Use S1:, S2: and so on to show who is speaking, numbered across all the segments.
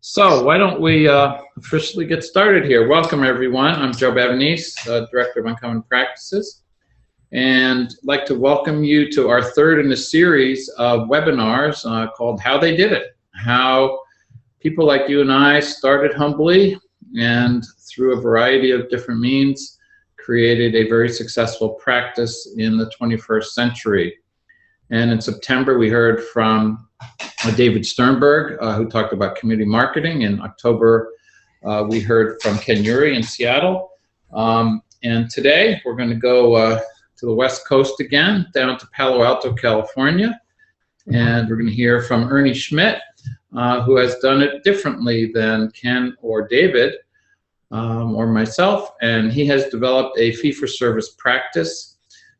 S1: So why don't we officially get started here? Welcome, everyone. I'm Joe Bavanice, Director of Uncommon Practices, and I'd like to welcome you to our third in a series of webinars called How They Did It, how people like you and I started humbly and through a variety of different means created a very successful practice in the 21st century. And in September, we heard from David Sternberg, who talked about community marketing. In October, we heard from Ken Ury in Seattle. And today, we're going to go to the West Coast again, down to Palo Alto, California. And we're going to hear from Ernie Schmidt, who has done it differently than Ken or David or myself. And he has developed a fee-for-service practice.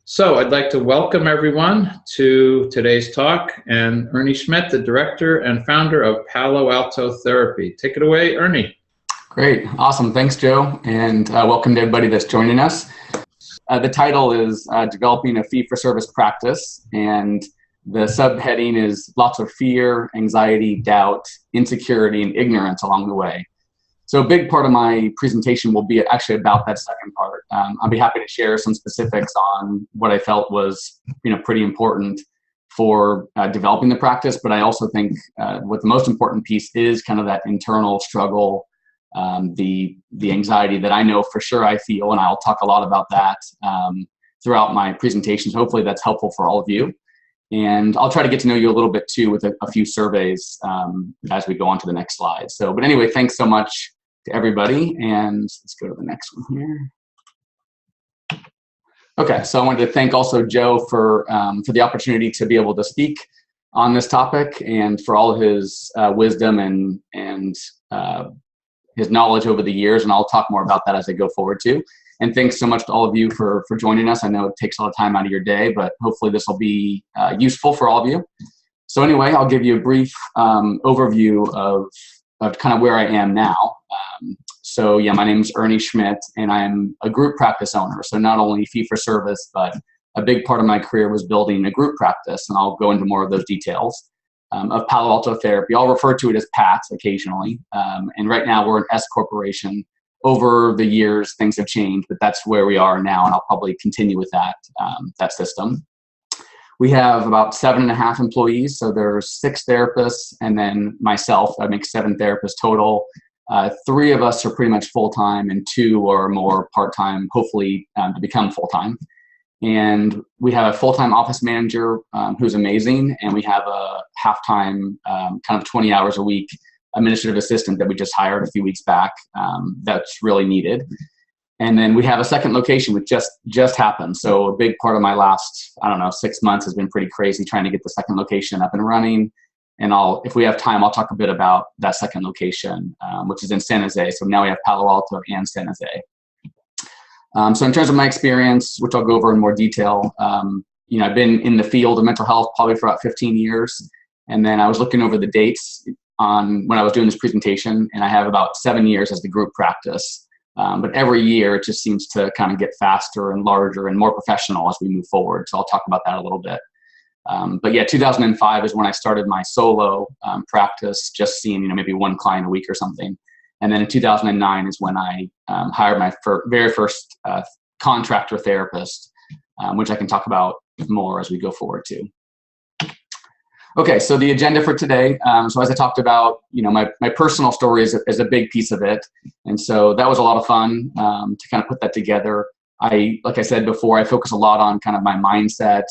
S1: So I'd like to welcome everyone to today's talk, and Ernie Schmidt, the director and founder of Palo Alto Therapy. Take it away, Ernie.
S2: Great. Awesome. Thanks, Joe. And welcome to everybody that's joining us. The title is Developing a Fee-for-Service Practice, and the subheading is Lots of Fear, Anxiety, Doubt, Insecurity, and Ignorance along the way. So a big part of my presentation will be actually about that second part. I'll be happy to share some specifics on what I felt was, pretty important for developing the practice. But I also think what the most important piece is kind of that internal struggle, the anxiety that I know for sure I feel, and I'll talk a lot about that throughout my presentations. Hopefully that's helpful for all of you. And I'll try to get to know you a little bit too with a few surveys as we go on to the next slide. So, but anyway, thanks so much to everybody, and let's go to the next one here. Okay, so I wanted to thank also Joe for the opportunity to be able to speak on this topic and for all of his wisdom and his knowledge over the years, and I'll talk more about that as I go forward too. And thanks so much to all of you for joining us. I know it takes a lot of time out of your day, but hopefully this will be useful for all of you. So anyway, I'll give you a brief overview of kind of where I am now. So yeah, my name is Ernie Schmidt, and I'm a group practice owner. So not only fee-for-service, but a big part of my career was building a group practice, and I'll go into more of those details, of Palo Alto Therapy. I'll refer to it as PAT occasionally. And right now we're an S corporation. Over the years, things have changed, but that's where we are now, and I'll probably continue with that system. We have about 7.5 employees, so there's 6 therapists, and then myself. I make 7 therapists total. 3 of us are pretty much full-time, and 2 are more part-time, hopefully to become full-time. And we have a full-time office manager who's amazing, and we have a half-time, kind of 20 hours a week administrative assistant that we just hired a few weeks back. That's really needed. And then we have a second location, which just happened. So a big part of my last, 6 months has been pretty crazy trying to get the second location up and running. And if we have time, I'll talk a bit about that second location, which is in San Jose. So now we have Palo Alto and San Jose. So in terms of my experience, which I'll go over in more detail, I've been in the field of mental health probably for about 15 years. And then I was looking over the dates on when I was doing this presentation, and I have about 7 years as the group practice. But every year it just seems to kind of get faster and larger and more professional as we move forward. So I'll talk about that a little bit. But yeah, 2005 is when I started my solo practice, just seeing maybe 1 client a week or something. And then in 2009 is when I hired my very first contractor therapist, which I can talk about more as we go forward too. Okay, so the agenda for today. So as I talked about, my personal story is a big piece of it. And so that was a lot of fun to kind of put that together. Like I said before, I focus a lot on kind of my mindset.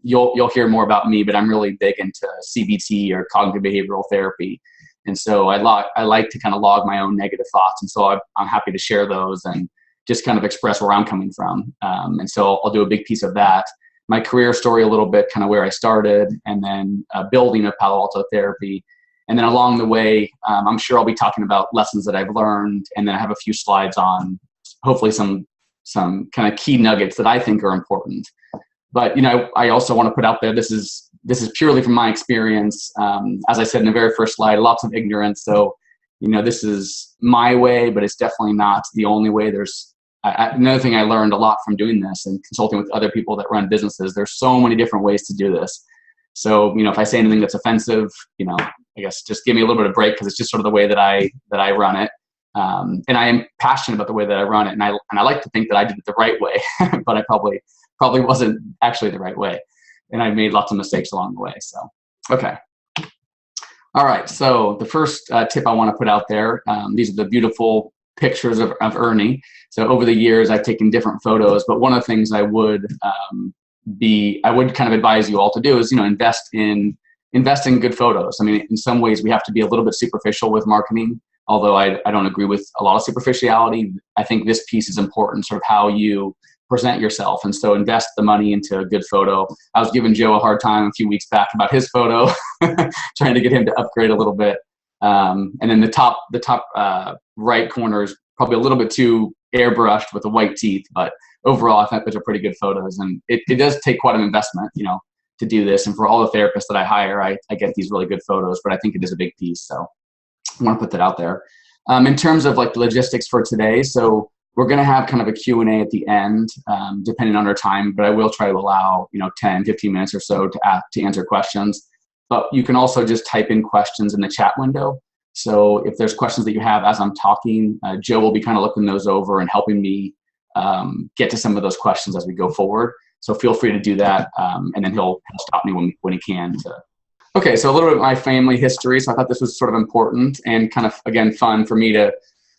S2: You'll hear more about me, but I'm really big into CBT or cognitive behavioral therapy. And so I like to kind of log my own negative thoughts. And so I'm happy to share those and just kind of express where I'm coming from. And so I'll do a big piece of that. My career story a little bit, kind of where I started, and then building a Palo Alto Therapy. And then along the way, I'm sure I'll be talking about lessons that I've learned, and then I have a few slides on hopefully some kind of key nuggets that I think are important. But I also want to put out there, this is purely from my experience. As I said in the very first slide, lots of ignorance. So this is my way, but it's definitely not the only way. There's another thing I learned a lot from doing this and consulting with other people that run businesses. There's so many different ways to do this. So, if I say anything that's offensive, I guess, just give me a little bit of break because it's just sort of the way that I run it. And I am passionate about the way that I run it. And I like to think that I did it the right way, but I probably wasn't actually the right way. And I made lots of mistakes along the way. So, okay. All right. So the first tip I want to put out there, these are the beautiful pictures of Ernie. So over the years, I've taken different photos, but one of the things I would kind of advise you all to do is, invest in good photos. I mean, in some ways we have to be a little bit superficial with marketing, although I don't agree with a lot of superficiality. I think this piece is important, sort of how you present yourself. And so invest the money into a good photo. I was giving Joe a hard time a few weeks back about his photo, trying to get him to upgrade a little bit. And then the top right corner is probably a little bit too airbrushed with the white teeth, but overall I think those are pretty good photos. And it does take quite an investment, to do this. And for all the therapists that I hire, I get these really good photos, but I think it is a big piece. So I want to put that out there. In terms of like the logistics for today, so we're going to have kind of a Q&A at the end, depending on our time, but I will try to allow, 10, 15 minutes or so to answer questions. But you can also just type in questions in the chat window. So if there's questions that you have as I'm talking, Joe will be kind of looking those over and helping me get to some of those questions as we go forward. So feel free to do that, and then he'll stop me when he can. Okay, so a little bit of my family history. So I thought this was sort of important and kind of, again, fun for me to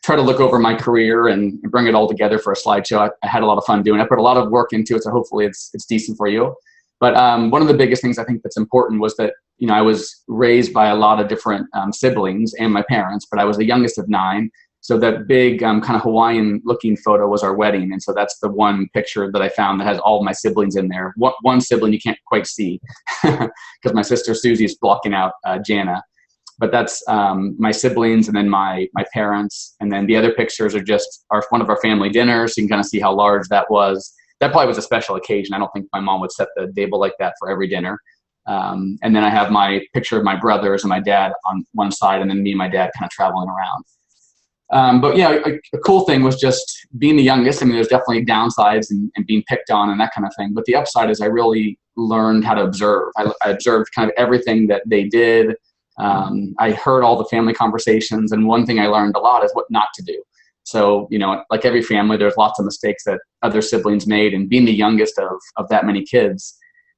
S2: try to look over my career and bring it all together for a slideshow. I had a lot of fun doing it. I put a lot of work into it, so hopefully it's decent for you. But one of the biggest things I think that's important was that, I was raised by a lot of different siblings and my parents, but I was the youngest of 9. So that big kind of Hawaiian looking photo was our wedding. And so that's the one picture that I found that has all of my siblings in there. One sibling you can't quite see because my sister Susie is blocking out Jana. But that's my siblings and then my parents. And then the other pictures are one of our family dinners. So you can kind of see how large that was. That probably was a special occasion. I don't think my mom would set the table like that for every dinner. And then I have my picture of my brothers and my dad on one side, and then me and my dad kind of traveling around. But yeah, a cool thing was just being the youngest. I mean, there's definitely downsides and being picked on and that kind of thing. But the upside is I really learned how to observe. I observed kind of everything that they did. I heard all the family conversations, and one thing I learned a lot is what not to do. So, like every family, there's lots of mistakes that other siblings made, and being the youngest of that many kids,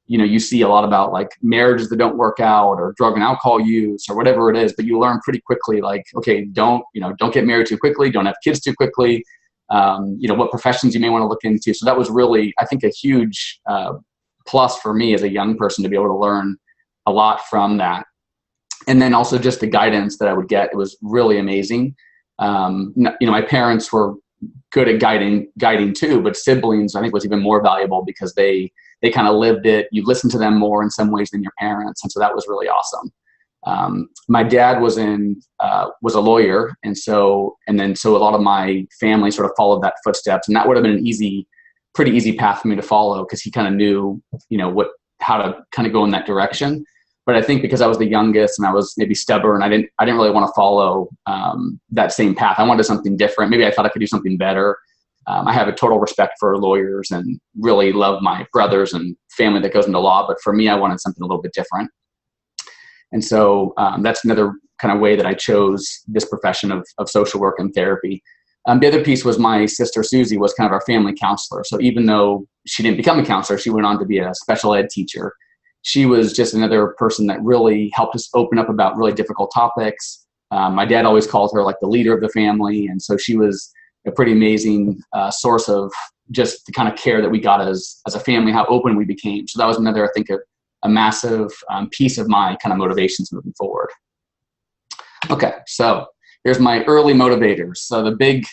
S2: you see a lot about like marriages that don't work out or drug and alcohol use or whatever it is, but you learn pretty quickly, like, okay, don't get married too quickly, don't have kids too quickly, what professions you may want to look into. So that was really, I think, a huge plus for me as a young person to be able to learn a lot from that. And then also just the guidance that I would get, it was really amazing. My parents were good at guiding too, but siblings I think was even more valuable because they kind of lived it. You listen to them more in some ways than your parents. And so that was really awesome. My dad was a lawyer. And so a lot of my family sort of followed that footsteps, and that would have been pretty easy path for me to follow because he kind of knew, how to kind of go in that direction. But I think because I was the youngest and I was maybe stubborn, I didn't really want to follow that same path. I wanted something different. Maybe I thought I could do something better. I have a total respect for lawyers and really love my brothers and family that goes into law. But for me, I wanted something a little bit different. And so that's another kind of way that I chose this profession of social work and therapy. The other piece was my sister Susie was kind of our family counselor. So even though she didn't become a counselor, she went on to be a special ed teacher. She was just another person that really helped us open up about really difficult topics. My dad always called her like the leader of the family. And so she was a pretty amazing source of just the kind of care that we got as a family, how open we became. So that was another, I think, a massive piece of my kind of motivations moving forward. Okay, so here's my early motivators. So the big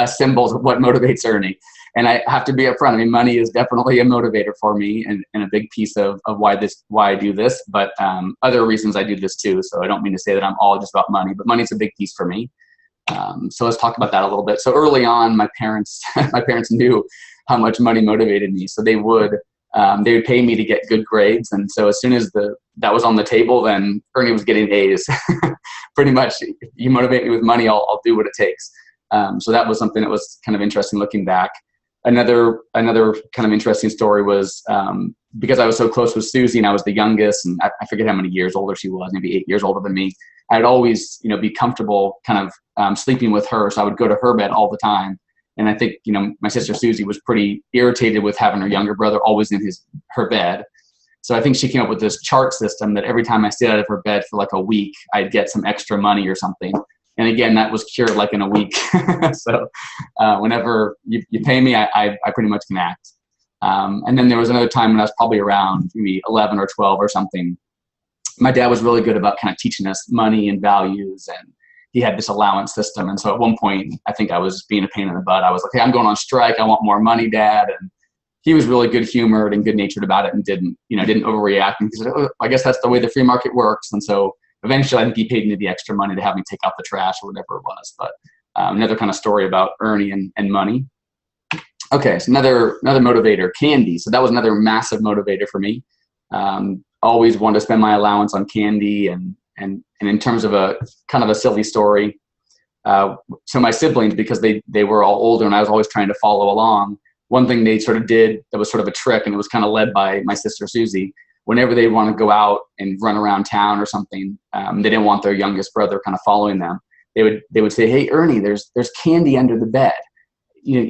S2: symbols of what motivates Ernie. And I have to be upfront. I mean, money is definitely a motivator for me and a big piece of why I do this. But other reasons I do this too. So I don't mean to say that I'm all just about money, but money's a big piece for me. So let's talk about that a little bit. So early on, my parents knew how much money motivated me. So they would pay me to get good grades. And so as soon as that was on the table, then Ernie was getting A's. Pretty much, if you motivate me with money, I'll do what it takes. So that was something that was kind of interesting looking back. Another kind of interesting story was because I was so close with Susie and I was the youngest, and I forget how many years older she was, maybe 8 years older than me. I'd always, be comfortable kind of sleeping with her, so I would go to her bed all the time. And I think, my sister Susie was pretty irritated with having her younger brother always in her bed. So I think she came up with this chart system that every time I stayed out of her bed for like a week, I'd get some extra money or something. And again, that was cured like in a week. So whenever you pay me, I pretty much can act. And then there was another time when I was probably around maybe 11 or 12 or something. My dad was really good about kind of teaching us money and values, and he had this allowance system. And so at one point, I think I was being a pain in the butt. I was like, hey, I'm going on strike. I want more money, Dad. And he was really good humored and good natured about it and didn't overreact. And he said, oh, I guess that's the way the free market works. And so eventually I think he paid me the extra money to have me take out the trash or whatever it was. But another kind of story about Ernie and money. Okay, so another motivator, candy. So that was another massive motivator for me. Always wanted to spend my allowance on candy. And in terms of a kind of a silly story, so my siblings, because they were all older and I was always trying to follow along, one thing they sort of did that was sort of a trick, and it was kind of led by my sister Susie. Whenever they want to go out and run around town or something, they didn't want their youngest brother kind of following them. They would say, hey, Ernie, there's candy under the bed.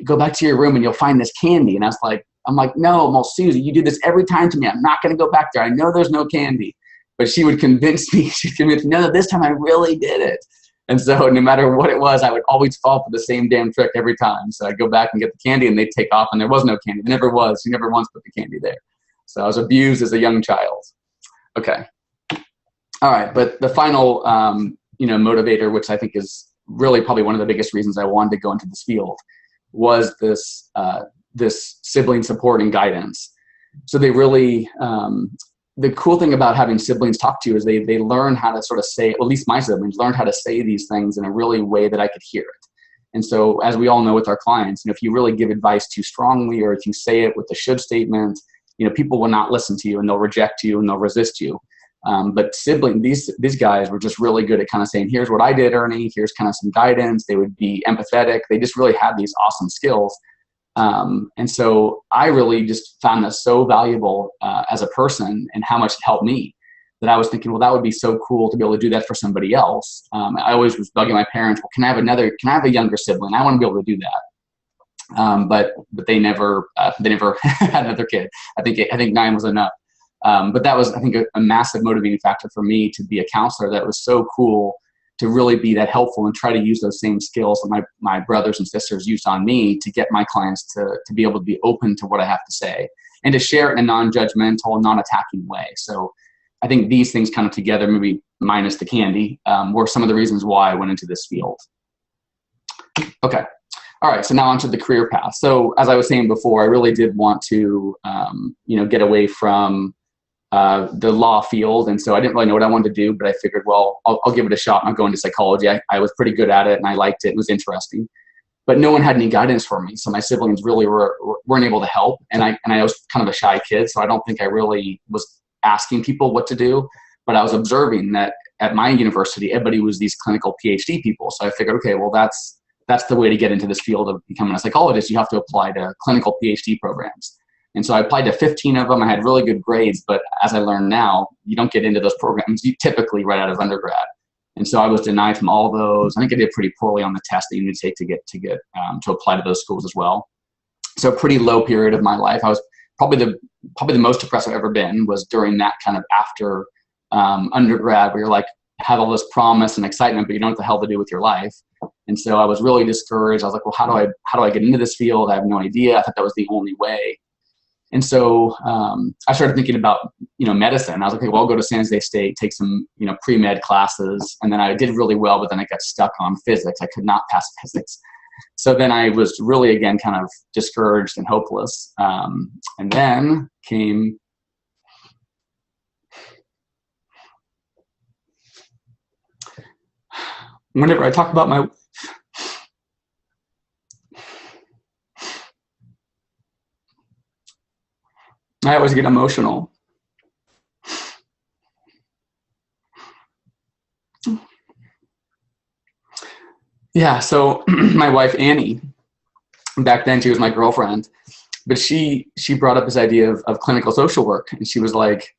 S2: Go back to your room and you'll find this candy. And I'm like, no, well, Susie, you do this every time to me. I'm not going to go back there. I know there's no candy. But she would convince me, no, this time I really did it. And so no matter what it was, I would always fall for the same damn trick every time. So I'd go back and get the candy and they'd take off and there was no candy. There never was. She never once put the candy there. So I was abused as a young child. Okay. All right. But the final, motivator, which I think is really probably one of the biggest reasons I wanted to go into this field, was this sibling support and guidance. So they really, the cool thing about having siblings talk to you is they learn how to sort of say, well, at least my siblings learned how to say these things in a really way that I could hear it. And so as we all know with our clients, if you really give advice too strongly, or if you say it with the should statement, people will not listen to you and they'll reject you and they'll resist you. But these guys were just really good at kind of saying, here's what I did, Ernie, here's kind of some guidance. They would be empathetic. They just really had these awesome skills. And so I really just found that so valuable as a person and how much it helped me, that I was thinking, well, that would be so cool to be able to do that for somebody else. I always was bugging my parents, well, can I have a younger sibling? I want to be able to do that. But they never had another kid. I think 9 was enough. But that was, I think, a massive motivating factor for me to be a counselor. That was so cool to really be that helpful and try to use those same skills that my brothers and sisters used on me to get my clients to be able to be open to what I have to say and to share it in a non-judgmental, non-attacking way. So I think these things kind of together, maybe minus the candy, were some of the reasons why I went into this field. Okay. All right. So now onto the career path. So as I was saying before, I really did want to, get away from the law field. And so I didn't really know what I wanted to do, but I figured, well, I'll give it a shot. I'll go into psychology. I was pretty good at it and I liked it. It was interesting, but no one had any guidance for me. So my siblings really weren't able to help. And I was kind of a shy kid. So I don't think I really was asking people what to do, but I was observing that at my university, everybody was these clinical PhD people. So I figured, okay, well, that's the way to get into this field of becoming a psychologist. You have to apply to clinical PhD programs. And so I applied to 15 of them. I had really good grades, but as I learn now, you don't get into those programs typically right out of undergrad. And so I was denied from all those. I think I did pretty poorly on the test that you need to take to apply to those schools as well. So a pretty low period of my life. I was probably the most depressed I've ever been was during that kind of after undergrad, where you're like, have all this promise and excitement, but you don't know what the hell to do with your life. And so I was really discouraged. I was like, well, how do I get into this field? I have no idea. I thought that was the only way. And so I started thinking about, medicine. I was like, okay, well, I'll go to San Jose State, take some, pre-med classes. And then I did really well, but then I got stuck on physics. I could not pass physics. So then I was really, again, kind of discouraged and hopeless. And then came whenever I talk about my I always get emotional. Yeah, so my wife, Annie, Back then, she was my girlfriend. But she brought up this idea of clinical social work. And she was like,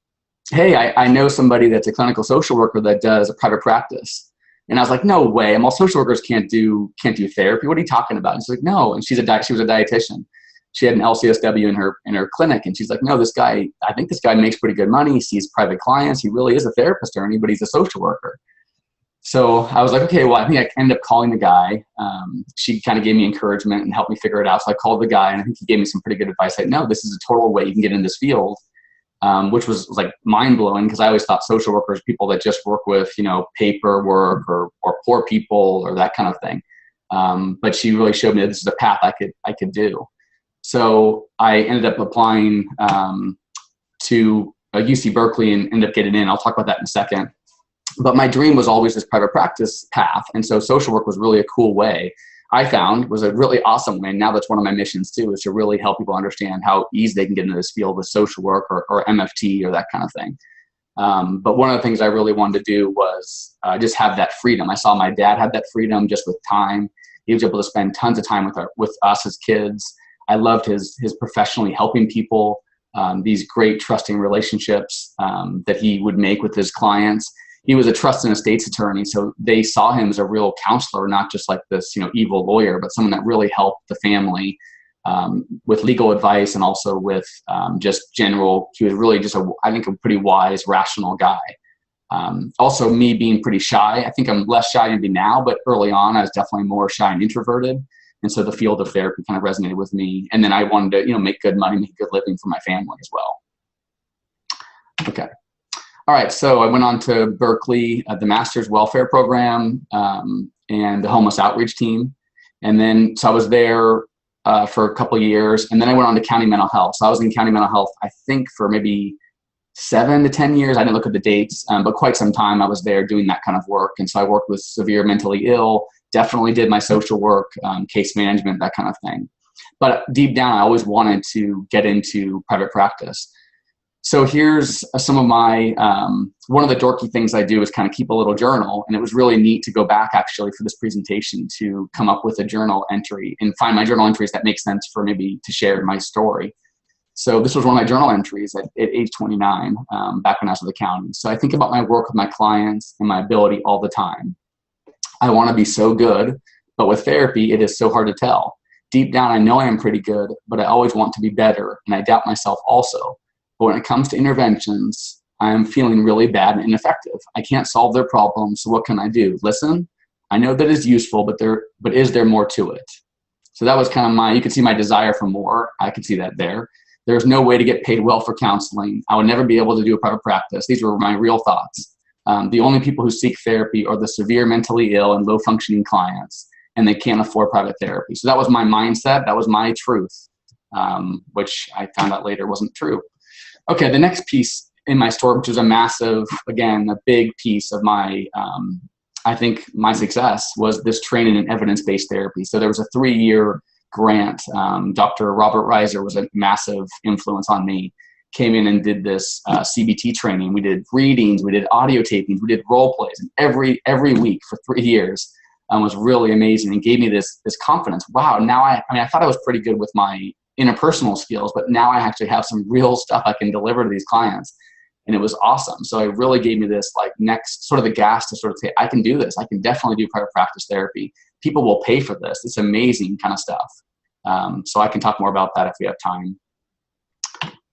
S2: hey, I know somebody that's a clinical social worker that does a private practice. And I was like, no way. All social workers can't do therapy. What are you talking about? And she's like, no. And she was a dietitian. She had an LCSW in her clinic. And she's like, no, I think this guy makes pretty good money. He sees private clients. He really is a therapist, Ernie, but he's a social worker. So I was like, okay, well, I think I ended up calling the guy. She kind of gave me encouragement and helped me figure it out. So I called the guy, and I think he gave me some pretty good advice. Like, no, this is a total way you can get in this field, which was like mind blowing, because I always thought social workers, people that just work with, paperwork or poor people or that kind of thing. But she really showed me that this is a path I could do. So I ended up applying to UC Berkeley and ended up getting in. I'll talk about that in a second. But my dream was always this private practice path. And so social work was really a cool way, I found, was a really awesome way. And now that's one of my missions too, is to really help people understand how easy they can get into this field with social work or MFT or that kind of thing. But one of the things I really wanted to do was just have that freedom. I saw my dad had that freedom just with time. He was able to spend tons of time with us as kids. I loved his professionally helping people, these great trusting relationships that he would make with his clients. He was a trust and estates attorney, so they saw him as a real counselor, not just like this, evil lawyer, but someone that really helped the family with legal advice and also with just general. He was really just I think a pretty wise, rational guy. Also, me being pretty shy. I think I'm less shy maybe now, but early on, I was definitely more shy and introverted. And so the field of therapy kind of resonated with me. And then I wanted to, make good money, make a good living for my family as well. Okay. All right, so I went on to Berkeley, the Master's Welfare Program, and the Homeless Outreach Team. And then, so I was there for a couple of years, and then I went on to County Mental Health. So I was in County Mental Health, I think, for maybe 7 to 10 years. I didn't look at the dates, but quite some time I was there doing that kind of work. And so I worked with severe mentally ill, definitely did my social work, case management, that kind of thing. But deep down, I always wanted to get into private practice. So here's some of my, one of the dorky things I do is kind of keep a little journal. And it was really neat to go back actually for this presentation to come up with a journal entry and find my journal entries that make sense for maybe to share my story. So this was one of my journal entries at age 29, back when I was with the county. So I think about my work with my clients and my ability all the time. I want to be so good, but with therapy, it is so hard to tell. Deep down, I know I am pretty good, but I always want to be better, and I doubt myself also. But when it comes to interventions, I am feeling really bad and ineffective. I can't solve their problems, so what can I do? Listen? I know that is useful, but is there more to it? So that was kind of you could see my desire for more. I could see that there. There's no way to get paid well for counseling. I would never be able to do a private practice. These were my real thoughts. The only people who seek therapy are the severe mentally ill and low functioning clients, and they can't afford private therapy. So that was my mindset. That was my truth, which I found out later wasn't true. Okay, the next piece in my story, which is a big piece of my, I think my success, was this training in evidence-based therapy. So there was a 3-year grant. Dr. Robert Reiser was a massive influence on me. Came in and did this CBT training. We did readings, we did audio tapings, we did role plays, and every week for 3 years was really amazing and gave me this confidence. Wow, now I thought I was pretty good with my interpersonal skills, but now I actually have some real stuff I can deliver to these clients, and it was awesome. So it really gave me this next sort of the gas to sort of say, I can do this. I can definitely do private practice therapy. People will pay for this. It's amazing kind of stuff. So I can talk more about that if we have time.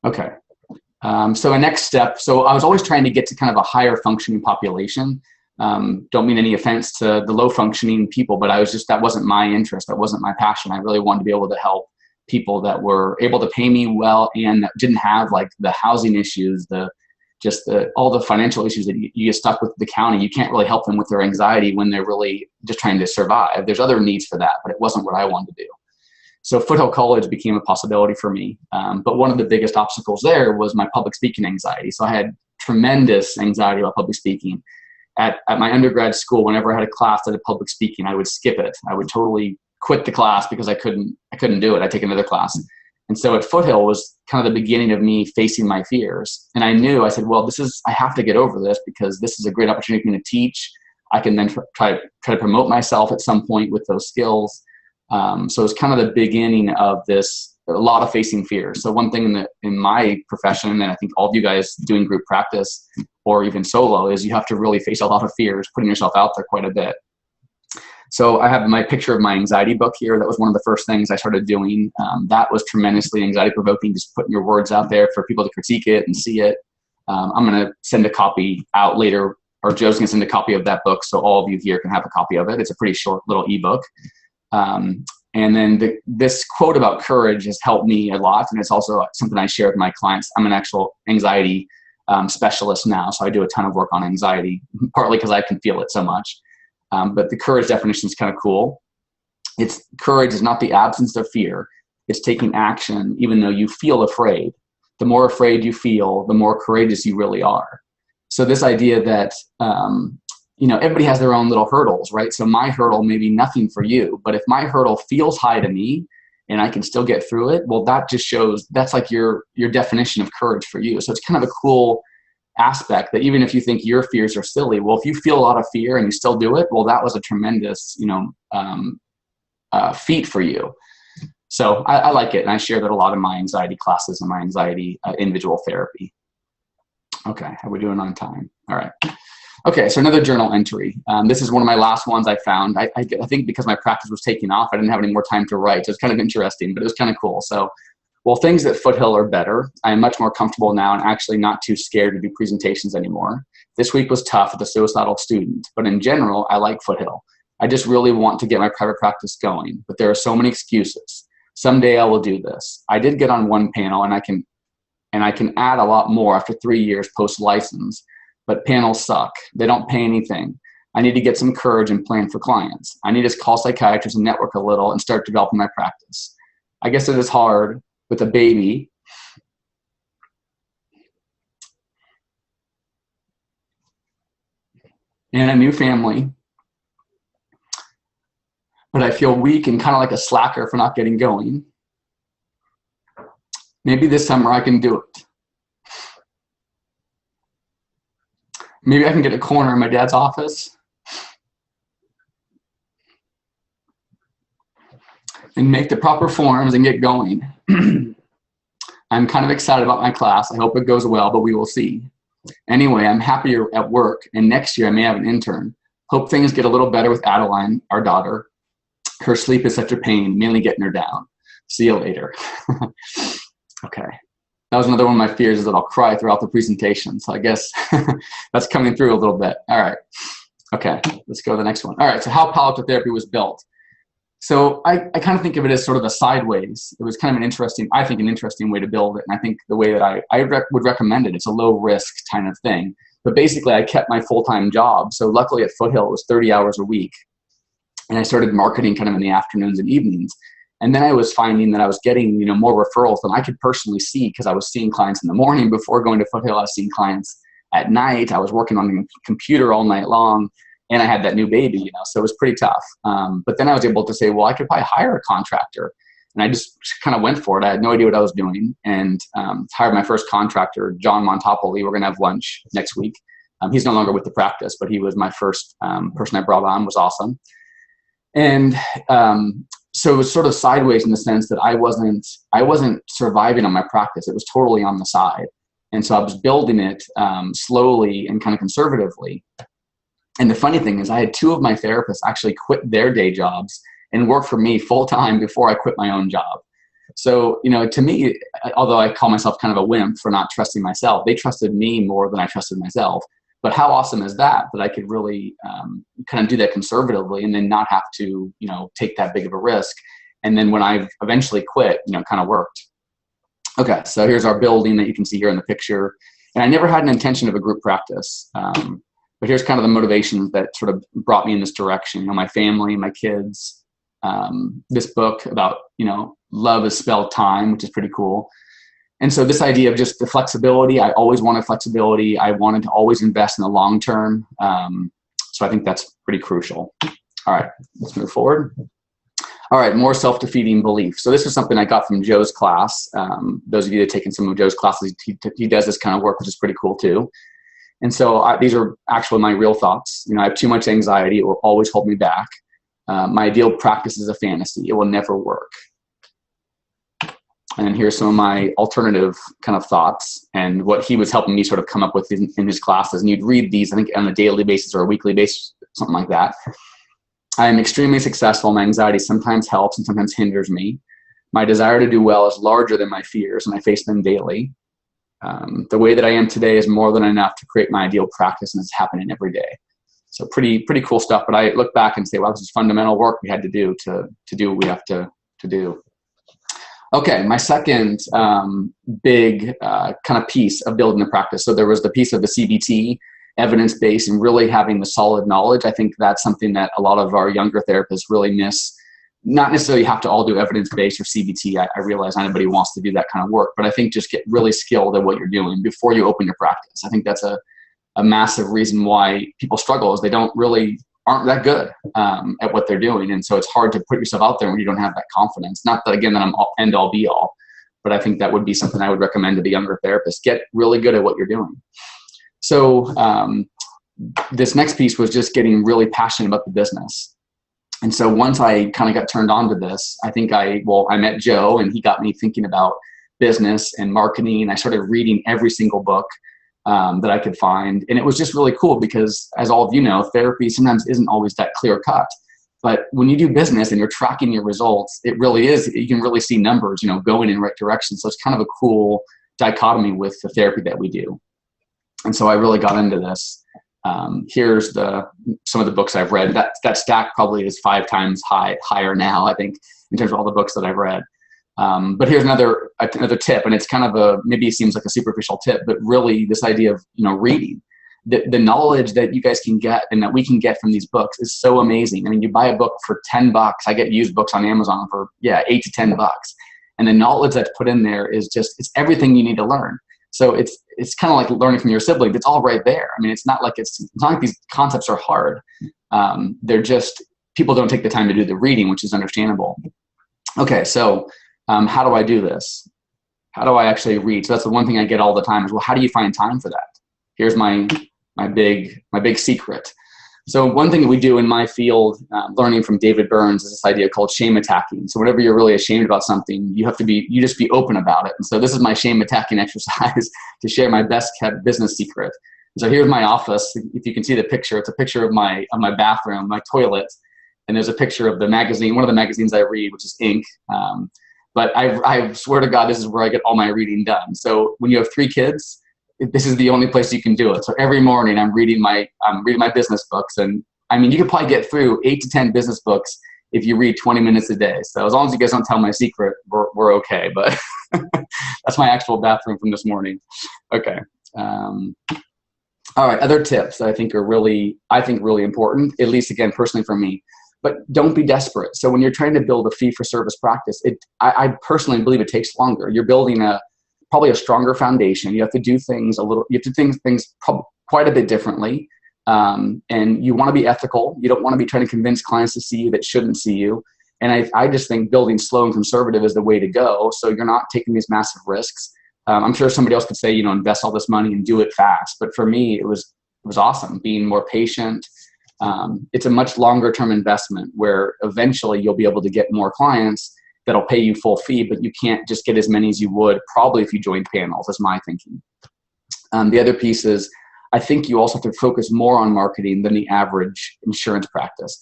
S2: Okay. So my next step, so I was always trying to get to kind of a higher functioning population. Don't mean any offense to the low functioning people, but that wasn't my interest. That wasn't my passion. I really wanted to be able to help people that were able to pay me well and that didn't have the housing issues, all the financial issues that you get stuck with the county. You can't really help them with their anxiety when they're really just trying to survive. There's other needs for that, but it wasn't what I wanted to do. So Foothill College became a possibility for me. But one of the biggest obstacles there was my public speaking anxiety. So I had tremendous anxiety about public speaking. At my undergrad school, whenever I had a class that had public speaking, I would skip it. I would totally quit the class because I couldn't do it. I'd take another class. And so at Foothill was kind of the beginning of me facing my fears. And I said, well, I have to get over this because this is a great opportunity for me to teach. I can then try to promote myself at some point with those skills. So it's kind of the beginning of this, a lot of facing fears. So one thing in my profession, and I think all of you guys doing group practice or even solo, is you have to really face a lot of fears, putting yourself out there quite a bit. So I have my picture of my anxiety book here. That was one of the first things I started doing. That was tremendously anxiety provoking, just putting your words out there for people to critique it and see it. I'm going to send a copy out later, or Joe's going to send a copy of that book so all of you here can have a copy of it. It's a pretty short little ebook. And then this quote about courage has helped me a lot, and it's also something I share with my clients. I'm an actual anxiety specialist now, so I do a ton of work on anxiety, partly because I can feel it so much. But the courage definition is kind of cool. Courage is not the absence of fear. It's taking action even though you feel afraid. The more afraid you feel, the more courageous you really are. So this idea that, everybody has their own little hurdles, right? So my hurdle may be nothing for you, but if my hurdle feels high to me and I can still get through it, well, that just shows that's like your definition of courage for you. So it's kind of a cool aspect that even if you think your fears are silly, well, if you feel a lot of fear and you still do it, well, that was a tremendous, feat for you. So I like it. And I share that a lot in my anxiety classes and my anxiety individual therapy. Okay. How are we doing on time? All right. Okay. So another journal entry. This is one of my last ones I found. I think because my practice was taking off, I didn't have any more time to write. So it's kind of interesting, but it was kind of cool. So, well, things at Foothill are better. I am much more comfortable now and actually not too scared to do presentations anymore. This week was tough with a suicidal student, but in general, I like Foothill. I just really want to get my private practice going, but there are so many excuses. Someday I will do this. I did get on one panel and I can add a lot more after 3 years post-license, but panels suck. They don't pay anything. I need to get some courage and plan for clients. I need to call psychiatrists and network a little and start developing my practice. I guess it is hard with a baby and a new family, but I feel weak and kind of like a slacker for not getting going. Maybe this summer I can do it. Maybe I can get a corner in my dad's office and make the proper forms and get going. I'm kind of excited about my class. I hope it goes well, but we will see. Anyway, I'm happier at work, and next year I may have an intern. Hope things get a little better with Adeline, our daughter. Her sleep is such a pain, mainly getting her down. See you later. Okay. That was another one of my fears, is that I'll cry throughout the presentation. So I guess that's coming through a little bit. All right. Okay, let's go to the next one. All right, so how palliative therapy was built. So I kind of think of it as sort of a sideways. It was kind of an interesting way to build it. And I think the way that I would recommend it, it's a low risk kind of thing. But basically I kept my full-time job. So luckily at Foothill, it was 30 hours a week. And I started marketing kind of in the afternoons and evenings. And then I was finding that I was getting, more referrals than I could personally see, because I was seeing clients in the morning before going to Foothill. I was seeing clients at night. I was working on the computer all night long. And I had that new baby, so it was pretty tough. But then I was able to say, well, I could probably hire a contractor. And I just kind of went for it. I had no idea what I was doing, and hired my first contractor, John Montopoli. We're going to have lunch next week. He's no longer with the practice, but he was my first person I brought on. Was awesome. And so it was sort of sideways in the sense that I wasn't surviving on my practice. It was totally on the side. And so I was building it slowly and kind of conservatively. And the funny thing is, I had two of my therapists actually quit their day jobs and work for me full time before I quit my own job. So, to me, although I call myself kind of a wimp for not trusting myself, they trusted me more than I trusted myself. But how awesome is that I could really kind of do that conservatively and then not have to, take that big of a risk. And then when I eventually quit, kind of worked. Okay, so here's our building that you can see here in the picture. And I never had an intention of a group practice. But here's kind of the motivations that sort of brought me in this direction. My family, my kids, this book about, love is spelled time, which is pretty cool. And so this idea of just the flexibility, I always wanted flexibility. I wanted to always invest in the long term. So I think that's pretty crucial. All right, let's move forward. All right, more self-defeating belief. So this is something I got from Joe's class. Those of you that have taken some of Joe's classes, he does this kind of work, which is pretty cool too. And so these are actually my real thoughts. I have too much anxiety. It will always hold me back. My ideal practice is a fantasy. It will never work. And here's some of my alternative kind of thoughts and what he was helping me sort of come up with in his classes. And you'd read these, I think, on a daily basis or a weekly basis, something like that. I am extremely successful. My anxiety sometimes helps and sometimes hinders me. My desire to do well is larger than my fears, and I face them daily. The way that I am today is more than enough to create my ideal practice, and it's happening every day. So pretty cool stuff. But I look back and say, wow, this is fundamental work we had to do to do what we have to do. Okay, my second big kind of piece of building the practice. So there was the piece of the CBT, evidence-based, and really having the solid knowledge. I think that's something that a lot of our younger therapists really miss. Not necessarily have to all do evidence-based or CBT. I realize not everybody wants to do that kind of work, but I think just get really skilled at what you're doing before you open your practice. I think that's a massive reason why people struggle, is they aren't that good at what they're doing. And so it's hard to put yourself out there when you don't have that confidence. Not that, again, that I'm end all be all, but I think that would be something I would recommend to the younger therapists. Get really good at what you're doing. So this next piece was just getting really passionate about the business. And so once I kind of got turned on to this, I think I met Joe, and he got me thinking about business and marketing. I started reading every single book that I could find. And it was just really cool because, as all of you know, therapy sometimes isn't always that clear cut. But when you do business and you're tracking your results, it really is, you can really see numbers, going in the right direction. So it's kind of a cool dichotomy with the therapy that we do. And so I really got into this. Here's some of the books I've read. That stack probably is 5 times higher now, I think, in terms of all the books that I've read. But here's another tip, and it's kind of maybe it seems like a superficial tip, but really this idea of, reading. The knowledge that you guys can get and that we can get from these books is so amazing. I mean, you buy a book for $10. I get used books on Amazon for, $8 to $10. And the knowledge that's put in there is it's everything you need to learn. So it's kind of like learning from your sibling. It's all right there. I mean, it's not like these concepts are hard. They're just, people don't take the time to do the reading, which is understandable. Okay, so how do I do this? How do I actually read? So that's the one thing I get all the time is, well, how do you find time for that? Here's my big secret. So one thing that we do in my field, learning from David Burns, is this idea called shame attacking. So whenever you're really ashamed about something, you just be open about it. And so this is my shame attacking exercise to share my best kept business secret. So here's my office. If you can see the picture, it's a picture of my bathroom, my toilet, and there's a picture of the magazine, one of the magazines I read, which is Inc. But I swear to God, this is where I get all my reading done. So when you have 3 kids, this is the only place you can do it. So every morning I'm reading my business books. And I mean, you could probably get through 8 to 10 business books if you read 20 minutes a day. So as long as you guys don't tell my secret, we're okay. But that's my actual bathroom from this morning. Okay. All right. Other tips that I think are really important, at least again, personally for me. But don't be desperate. So when you're trying to build a fee-for-service practice, I personally believe it takes longer. You're building probably a stronger foundation. You have to do things quite a bit differently. And you want to be ethical. You don't want to be trying to convince clients to see you that shouldn't see you. And I just think building slow and conservative is the way to go. So you're not taking these massive risks. I'm sure somebody else could say, invest all this money and do it fast. But for me, it was awesome being more patient. It's a much longer term investment where eventually you'll be able to get more clients that'll pay you full fee, but you can't just get as many as you would probably if you joined panels, is my thinking. The other piece is, I think you also have to focus more on marketing than the average insurance practice.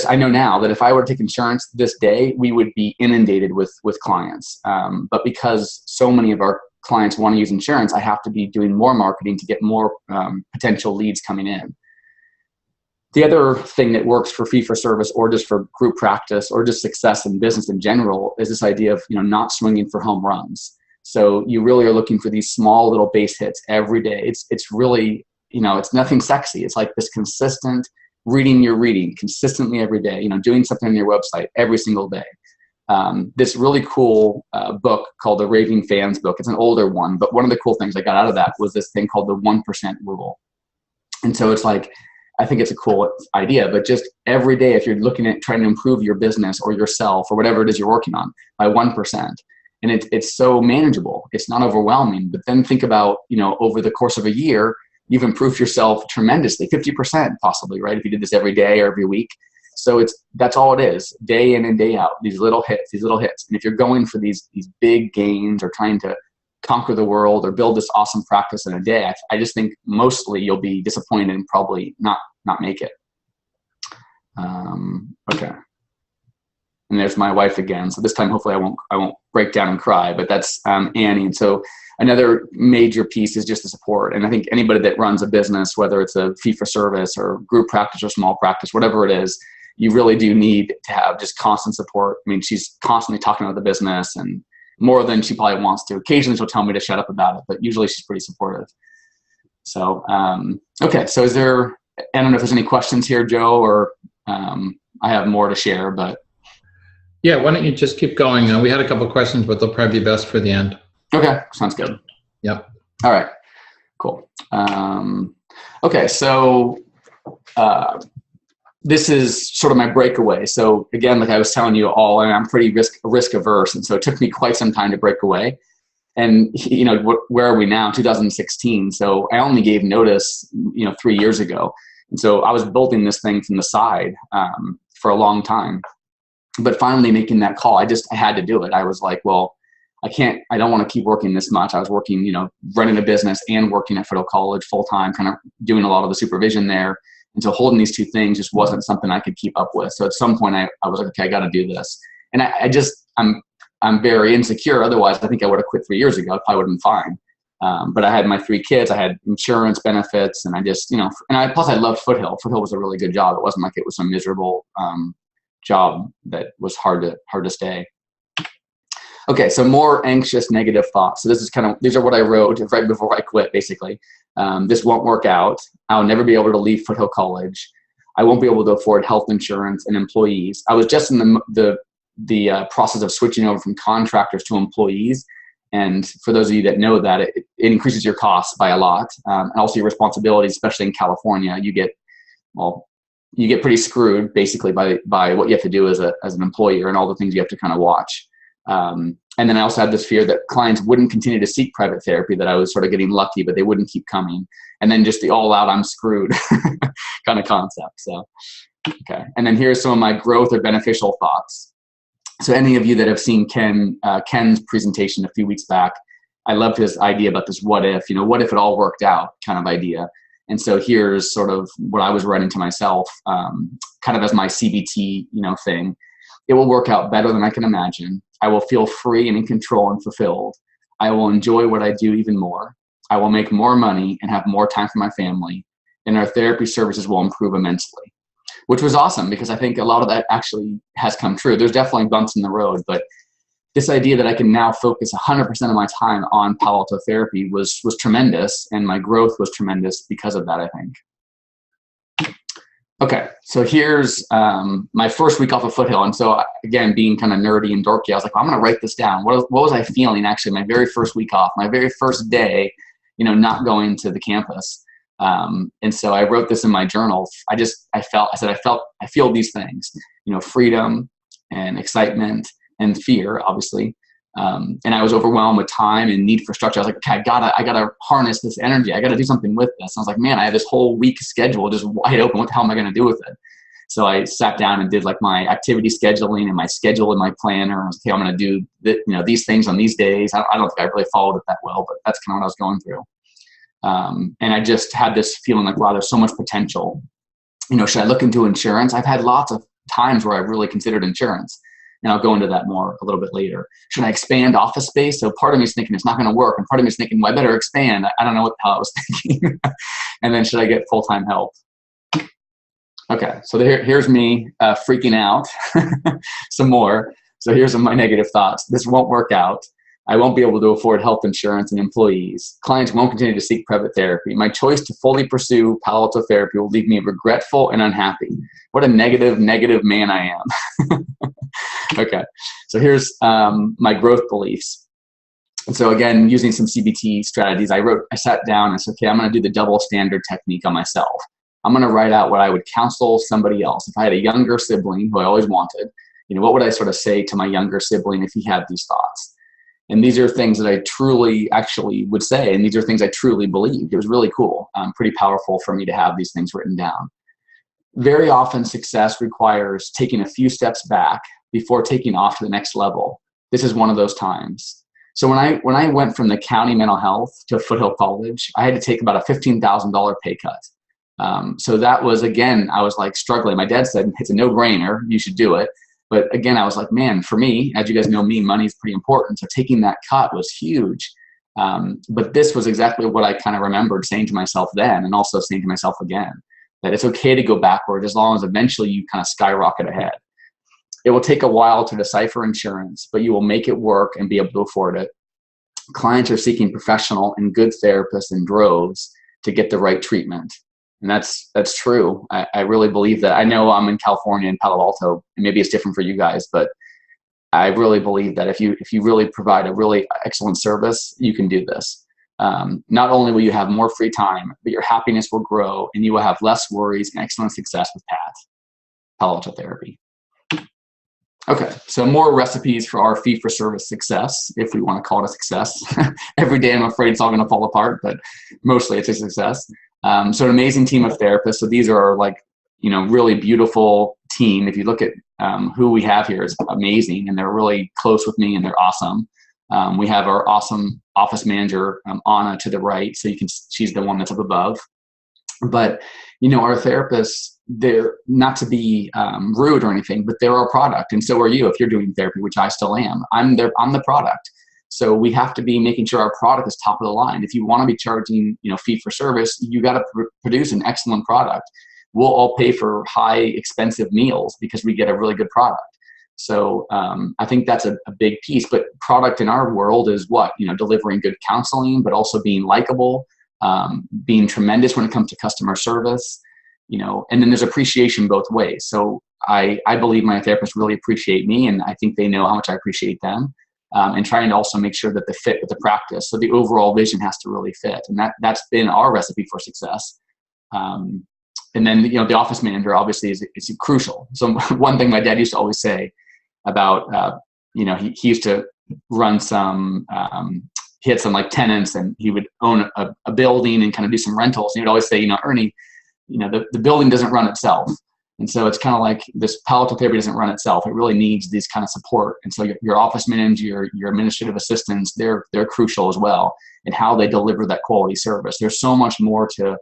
S2: I know now that if I were to take insurance this day, we would be inundated with clients. But because so many of our clients want to use insurance, I have to be doing more marketing to get more potential leads coming in. The other thing that works for fee-for-service or just for group practice or just success in business in general is this idea of not swinging for home runs. So you really are looking for these small little base hits every day. It's really, it's nothing sexy. It's like this consistent reading you're reading consistently every day, doing something on your website every single day. This really cool book called the Raving Fans book. It's an older one, but one of the cool things I got out of that was this thing called the 1% rule. And so it's like, I think it's a cool idea, but just every day, if you're looking at trying to improve your business or yourself or whatever it is you're working on by 1%, and it's so manageable, it's not overwhelming. But then think about, over the course of a year, you've improved yourself tremendously, 50% possibly, right? If you did this every day or every week. So that's all it is, day in and day out, these little hits. And if you're going for these big gains or trying to conquer the world or build this awesome practice in a day, I just think mostly you'll be disappointed and probably not make it. Okay. And there's my wife again. So this time, hopefully I won't break down and cry, but that's Annie. And so another major piece is just the support. And I think anybody that runs a business, whether it's a fee for service or group practice or small practice, whatever it is, you really do need to have just constant support. I mean, she's constantly talking about the business and more than she probably wants to. Occasionally she'll tell me to shut up about it, but usually she's pretty supportive. So, okay. So I don't know if there's any questions here, Joe, or I have more to share, but.
S1: Yeah, why don't you just keep going? We had a couple of questions, but they'll probably be best for the end.
S2: Okay, sounds good.
S1: Yep.
S2: All right, cool. Okay, so this is sort of my breakaway. So again, like I was telling you all, I'm pretty risk averse, and so it took me quite some time to break away. And where are we now? 2016. So I only gave notice, 3 years ago, and so I was building this thing from the side for a long time. But finally making that call, I had to do it. I was like, well, I don't want to keep working this much. I was working, running a business and working at Foothill College full time, kind of doing a lot of the supervision there. And so holding these two things just wasn't something I could keep up with. So at some point I was like, okay, I got to do this. And I'm very insecure. Otherwise, I think I would have quit 3 years ago. I probably would have been fine. But I had my 3 kids. I had insurance benefits, and I just, plus I loved Foothill. Foothill was a really good job. It wasn't like it was some miserable job that was hard to stay. Okay, so more anxious, negative thoughts. So these are what I wrote right before I quit, basically. This won't work out. I'll never be able to leave Foothill College. I won't be able to afford health insurance and employees. I was just in the process of switching over from contractors to employees. And for those of you that know that, it increases your costs by a lot. And also your responsibilities, especially in California. You get pretty screwed basically by what you have to do as an employer and all the things you have to kind of watch. And then I also had this fear that clients wouldn't continue to seek private therapy, that I was sort of getting lucky, but they wouldn't keep coming. And then just the all out, I'm screwed kind of concept. So, okay. And then here's some of my growth or beneficial thoughts. So any of you that have seen Ken's presentation a few weeks back, I loved his idea about this what if it all worked out kind of idea. And so here's sort of what I was writing to myself, kind of as my CBT, thing. It will work out better than I can imagine. I will feel free and in control and fulfilled. I will enjoy what I do even more. I will make more money and have more time for my family. And our therapy services will improve immensely, which was awesome because I think a lot of that actually has come true. There's definitely bumps in the road, but this idea that I can now focus 100% of my time on Palo Alto therapy was tremendous, and my growth was tremendous because of that, I think. Okay, so here's my first week off of Foothill. And so again, being kind of nerdy and dorky, I was like, well, I'm going to write this down. What was I feeling actually my very first week off, my very first day, not going to the campus. And so I wrote this in my journal. I feel these things, freedom and excitement and fear, obviously. And I was overwhelmed with time and need for structure. I was like, okay, I gotta harness this energy. I gotta do something with this. And I was like, man, I have this whole week schedule just wide open. What the hell am I gonna do with it? So I sat down and did like my activity scheduling and my schedule in my planner. I was like, okay, I'm gonna do these things on these days. I don't think I really followed it that well, but that's kind of what I was going through. And I just had this feeling like, wow, there's so much potential. Should I look into insurance? I've had lots of times where I've really considered insurance. And I'll go into that more a little bit later. Should I expand office space? So part of me is thinking it's not going to work. And part of me is thinking, well, I better expand. I don't know what the hell I was thinking. And then should I get full-time help? Okay, so here's me freaking out some more. So here's my negative thoughts. This won't work out. I won't be able to afford health insurance and employees. Clients won't continue to seek private therapy. My choice to fully pursue Palo Alto therapy will leave me regretful and unhappy. What a negative man I am. Okay, so here's my growth beliefs. And so again, using some CBT strategies, I sat down and said, okay, I'm going to do the double standard technique on myself. I'm going to write out what I would counsel somebody else. If I had a younger sibling who I always wanted, what would I sort of say to my younger sibling if he had these thoughts? And these are things that I truly actually would say, and these are things I truly believed. It was really cool, pretty powerful for me to have these things written down. very often success requires taking a few steps back before taking off to the next level. This is one of those times. So when I went from the county mental health to Foothill College, I had to take about a $15,000 pay cut. So that was, again, I was like struggling. My dad said, it's a no-brainer, you should do it. But again, I was like, man, for me, as you guys know me, money is pretty important. So taking that cut was huge. But this was exactly what I kind of remembered saying to myself then, and also saying to myself again, that it's okay to go backward as long as eventually you kind of skyrocket ahead. It will take a while to decipher insurance, but you will make it work and be able to afford it. Clients are seeking professional and good therapists in droves to get the right treatment. And that's true. I really believe that. I know I'm in California, in Palo Alto, and maybe it's different for you guys, but I really believe that if you really provide a really excellent service, you can do this. Not only will you have more free time, but your happiness will grow and you will have less worries and excellent success with Palo Alto Therapy. Okay, so more recipes for our fee-for-service success, if we want to call it a success. Every day I'm afraid it's all going to fall apart, but mostly it's a success. So an amazing team of therapists. So these are like, really beautiful team. If you look at who we have here, is amazing, and they're really close with me and they're awesome. We have our awesome office manager, Anna, to the right. So she's the one that's up above. But, our therapists, they're not to be rude or anything, but they're our product. And so are you if you're doing therapy, which I still am. I'm the product. So we have to be making sure our product is top of the line. If you want to be charging, fee for service, you got to produce an excellent product. We'll all pay for high expensive meals because we get a really good product. So I think that's a big piece. But product in our world is what? Delivering good counseling, but also being likable, being tremendous when it comes to customer service, and then there's appreciation both ways. So I believe my therapists really appreciate me, and I think they know how much I appreciate them, and trying to also make sure that they fit with the practice. So the overall vision has to really fit. And that's been our recipe for success. And then, the office manager obviously is crucial. So one thing my dad used to always say about, he used to run some, he had some like tenants, and he would own a building and kind of do some rentals. And he would always say, Ernie, the building doesn't run itself. And so it's kind of like this Palo Alto Therapy doesn't run itself. It really needs these kind of support. And so your office manager, your administrative assistants, they're crucial as well in how they deliver that quality service. There's so much more to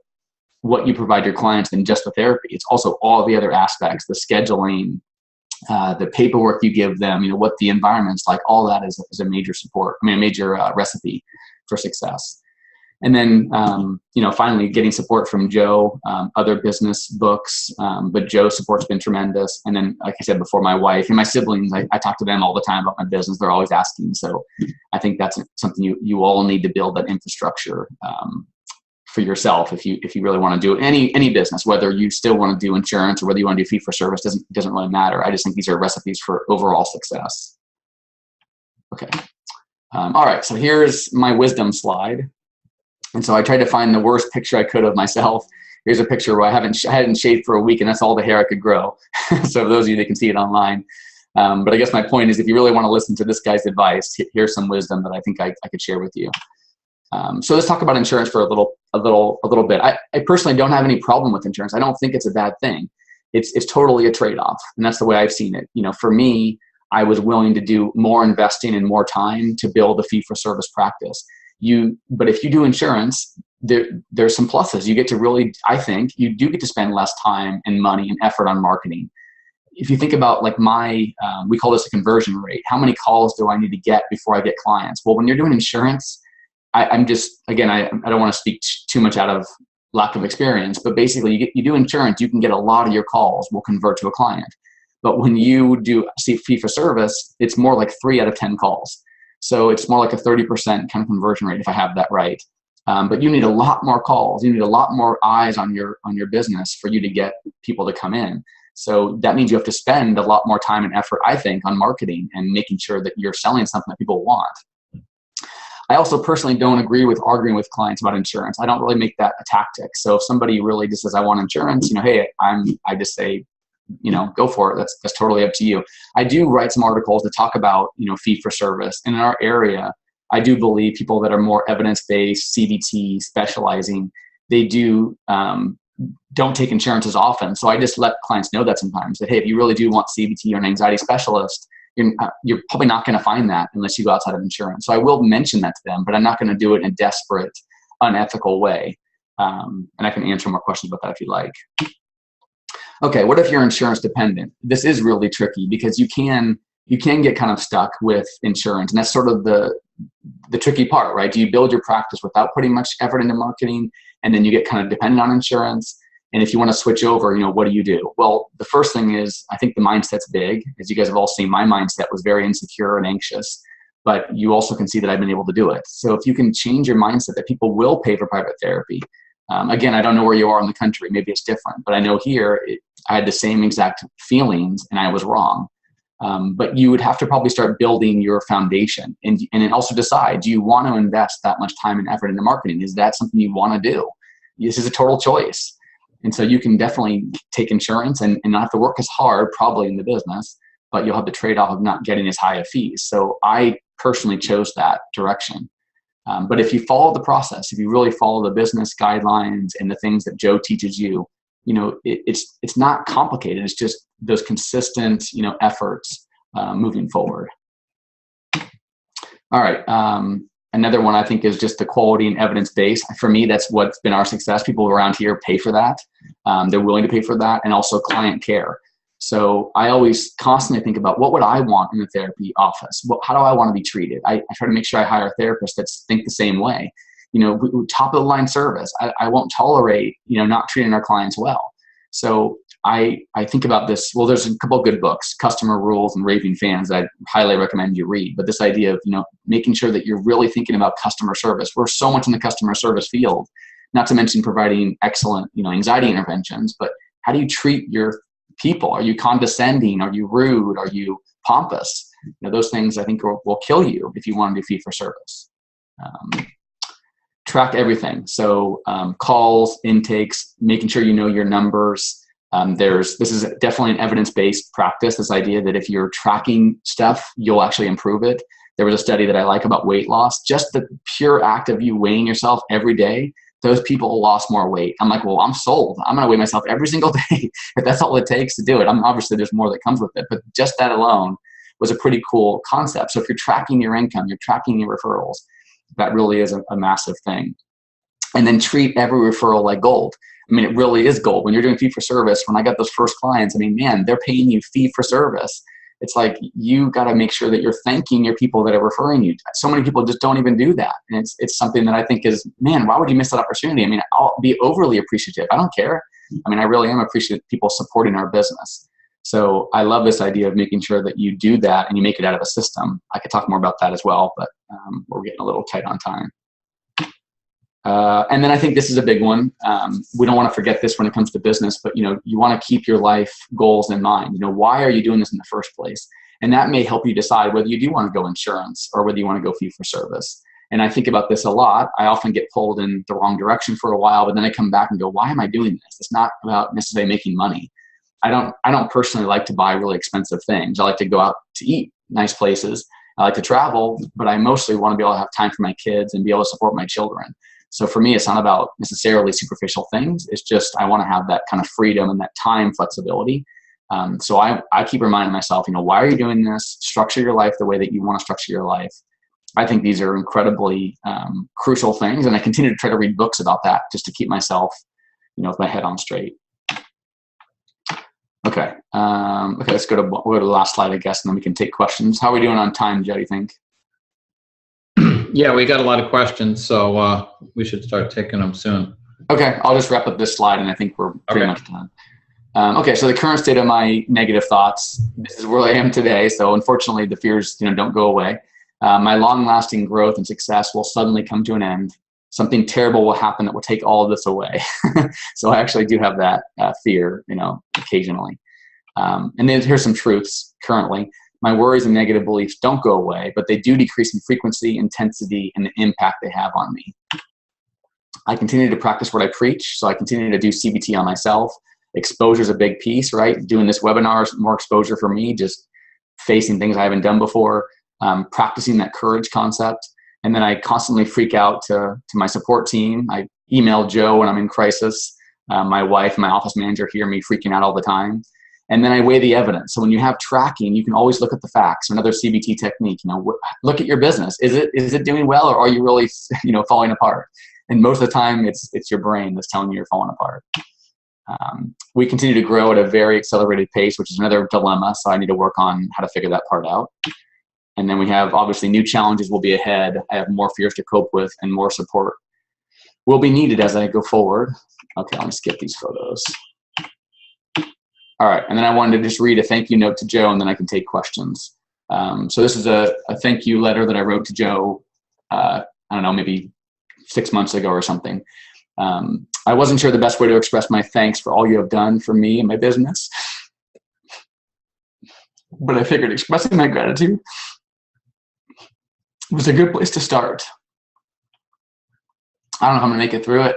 S2: what you provide your clients than just the therapy. It's also all the other aspects, the scheduling, the paperwork you give them, what the environment's like. All that is a major support. A major recipe for success. And then, finally getting support from Joe, other business books, but Joe's support's been tremendous. And then, like I said before, my wife and my siblings, I talk to them all the time about my business. They're always asking. So I think that's something you all need to build, that infrastructure for yourself if you really want to do any business, whether you still want to do insurance or whether you want to do fee for service, doesn't really matter. I just think these are recipes for overall success. Okay. All right. So here's my wisdom slide. And so I tried to find the worst picture I could of myself. Here's a picture where I hadn't shaved for a week, and that's all the hair I could grow. So for those of you that can see it online. But I guess my point is, if you really want to listen to this guy's advice, here's some wisdom that I think I could share with you. So let's talk about insurance for a little bit. I personally don't have any problem with insurance. I don't think it's a bad thing. It's totally a trade-off, and that's the way I've seen it. For me, I was willing to do more investing and more time to build a fee-for-service practice. But if you do insurance, there's some pluses. You get to really, I think, you do get to spend less time and money and effort on marketing. If you think about like we call this a conversion rate. How many calls do I need to get before I get clients? Well, when you're doing insurance, I'm just, again, I don't want to speak too much out of lack of experience, but basically you do insurance, you can get a lot of your calls will convert to a client. But when you do fee for service, it's more like 3 out of 10 calls. So it's more like a 30% kind of conversion rate if I have that right. But you need a lot more calls. You need a lot more eyes on your business for you to get people to come in. So that means you have to spend a lot more time and effort, I think, on marketing and making sure that you're selling something that people want. I also personally don't agree with arguing with clients about insurance. I don't really make that a tactic. So if somebody really just says, I want insurance, hey, I just say, go for it. That's totally up to you. I do write some articles that talk about, fee for service. And in our area, I do believe people that are more evidence-based, CBT, specializing, they do don't take insurance as often. So I just let clients know that sometimes, that, hey, if you really do want CBT or an anxiety specialist, you're probably not going to find that unless you go outside of insurance. So I will mention that to them, but I'm not going to do it in a desperate, unethical way. And I can answer more questions about that if you like. Okay, what if you're insurance dependent? This is really tricky because you can get kind of stuck with insurance, and that's sort of the tricky part, right? Do you build your practice without putting much effort into marketing, and then you get kind of dependent on insurance? And if you want to switch over, what do you do? Well, the first thing is, I think the mindset's big. As you guys have all seen, my mindset was very insecure and anxious, but you also can see that I've been able to do it. So if you can change your mindset that people will pay for private therapy. Again, I don't know where you are in the country. Maybe it's different, but I know here I had the same exact feelings and I was wrong. But you would have to probably start building your foundation and then also decide, do you want to invest that much time and effort into marketing? Is that something you want to do? This is a total choice. And so you can definitely take insurance and not have to work as hard probably in the business, but you'll have the trade-off of not getting as high a fees. So I personally chose that direction. But if you follow the process, if you really follow the business guidelines and the things that Joe teaches you, it's not complicated. It's just those consistent, efforts moving forward. All right. Another one I think is just the quality and evidence base. For me, that's what's been our success. People around here pay for that. They're willing to pay for that, and also client care. So I always constantly think about, what would I want in the therapy office? How do I want to be treated? I try to make sure I hire therapists that think the same way. Top of the line service. I won't tolerate, not treating our clients well. So I think about this. Well, there's a couple of good books, Customer Rules and Raving Fans, that I highly recommend you read. But this idea of, making sure that you're really thinking about customer service. We're so much in the customer service field, not to mention providing excellent, anxiety interventions. But how do you treat your people? Are you condescending? Are you rude? Are you pompous? Those things I think will kill you if you want to do fee for service. Track everything. So calls, intakes, making sure you know your numbers. This is definitely an evidence-based practice, this idea that if you're tracking stuff, you'll actually improve it. There was a study that I like about weight loss. Just the pure act of you weighing yourself every day, those people lost more weight. I'm like, well, I'm sold. I'm going to weigh myself every single day. If that's all it takes to do it. Obviously, there's more that comes with it, but just that alone was a pretty cool concept. So if you're tracking your income, you're tracking your referrals, that really is a massive thing. And then treat every referral like gold. It really is gold. When you're doing fee for service, when I got those first clients, man, they're paying you fee for service. It's like, you got to make sure that you're thanking your people that are referring you. So many people just don't even do that. And it's something that I think is, man, why would you miss that opportunity? I'll be overly appreciative. I don't care. I really am appreciative of people supporting our business. So I love this idea of making sure that you do that and you make it out of a system. I could talk more about that as well, but we're getting a little tight on time. And then I think this is a big one. We don't want to forget this when it comes to business, but you want to keep your life goals in mind. Why are you doing this in the first place? And that may help you decide whether you do want to go insurance or whether you want to go fee for service. And I think about this a lot. I often get pulled in the wrong direction for a while, but then I come back and go, why am I doing this? It's not about necessarily making money. I don't personally like to buy really expensive things. I like to go out to eat nice places. I like to travel, but I mostly want to be able to have time for my kids and be able to support my children. So for me, it's not about necessarily superficial things. It's just, I want to have that kind of freedom and that time flexibility. So I keep reminding myself, why are you doing this? Structure your life the way that you want to structure your life. I think these are incredibly crucial things. And I continue to try to read books about that just to keep myself, with my head on straight. Okay. Let's go to the last slide, I guess, and then we can take questions. How are we doing on time, Joe, do you think?
S1: Yeah, we got a lot of questions, so we should start taking them soon. Okay,
S2: I'll just wrap up this slide, and I think we're pretty much done. Okay, so the current state of my negative thoughts, this is where I am today. So unfortunately, the fears, don't go away. My long-lasting growth and success will suddenly come to an end. Something terrible will happen that will take all of this away. So I actually do have that fear, occasionally. And then here's some truths currently. My worries and negative beliefs don't go away, but they do decrease in frequency, intensity, and the impact they have on me. I continue to practice what I preach, so I continue to do CBT on myself. Exposure is a big piece, right? Doing this webinar is more exposure for me, just facing things I haven't done before, practicing that courage concept. And then I constantly freak out to my support team. I email Joe when I'm in crisis. My wife, my office manager hear me freaking out all the time. And then I weigh the evidence. So when you have tracking, you can always look at the facts. Another CBT technique, look at your business. Is it doing well, or are you really, falling apart? And most of the time it's your brain that's telling you you're falling apart. We continue to grow at a very accelerated pace, which is another dilemma. So I need to work on how to figure that part out. And then we have obviously new challenges will be ahead. I have more fears to cope with, and more support will be needed as I go forward. Okay, let me skip these photos. All right, and then I wanted to just read a thank you note to Joe, and then I can take questions. So this is a thank you letter that I wrote to Joe, I don't know, maybe 6 months ago or something. I wasn't sure the best way to express my thanks for all you have done for me and my business, but I figured expressing my gratitude was a good place to start. I don't know how I'm gonna make it through it.